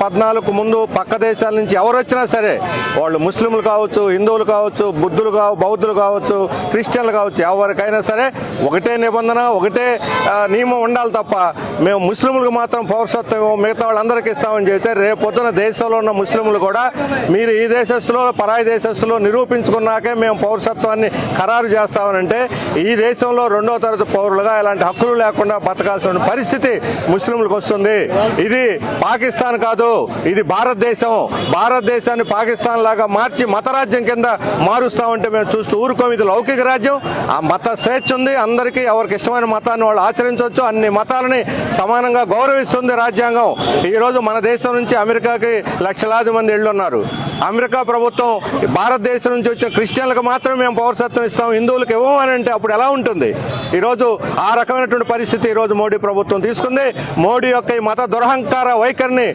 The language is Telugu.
14 ముందు పక్క దేశాల నుంచి ఎవరు వచ్చినా సరే, వాళ్ళు ముస్లింలు కావచ్చు, హిందువులు కావచ్చు, బౌద్ధులు కావచ్చు, క్రిస్టియన్లు కావచ్చు, ఎవరికైనా సరే ఒకటే నిబంధన, ఒకటే నియమం ఉండాలి తప్ప మేము ముస్లింలకు మాత్రం పౌరసత్వం మిగతా వాళ్ళందరికీ ఇస్తామని చెబితే రేపొద్దున దేశంలో ఉన్న ముస్లింలు కూడా మీరు ఈ దేశస్తులో పరాయి దేశస్తులో నిరూపించుకున్నాకే మేము పౌరసత్వాన్ని ఖరారు చేస్తామనంటే ఈ దేశంలో 2వ తరగతి పౌరులుగా ఇలాంటి హక్కులు లేకుండా బతకాల్సిన పరిస్థితి ముస్లింలకు వస్తుంది. ఇది పాకిస్తాన్ కాదు, ఇది భారతదేశం. భారతదేశాన్ని పాకిస్తాన్ లాగా మార్చి మతరాజ్యం కింద మారుస్తామంటే మేము చూస్తూ ఊరుకోం. ఇది లౌకిక రాజ్యం, ఆ మత స్వేచ్ఛ ఉంది, అందరికీ ఎవరికి ఇష్టమైన మతాన్ని వాళ్ళు ఆచరించవచ్చు, అన్ని మతాలని సమానంగా గౌరవిస్తుంది రాజ్యాంగం. ఈరోజు మన దేశం నుంచి అమెరికాకి లక్షలాది మంది వెళ్ళున్నారు. అమెరికా ప్రభుత్వం భారతదేశం నుంచి వచ్చిన క్రిస్టియన్లకు మాత్రమే మేము పౌరసత్వం ఇస్తాం, హిందువులకు ఇవ్వమని అంటే అప్పుడు ఎలా ఉంటుంది? ఈరోజు ఆ రకమైనటువంటి పరిస్థితి ఈరోజు మోడీ ప్రభుత్వం తీసుకుంది. మోడీ యొక్క ఈ మత దురహంకార వైఖరిని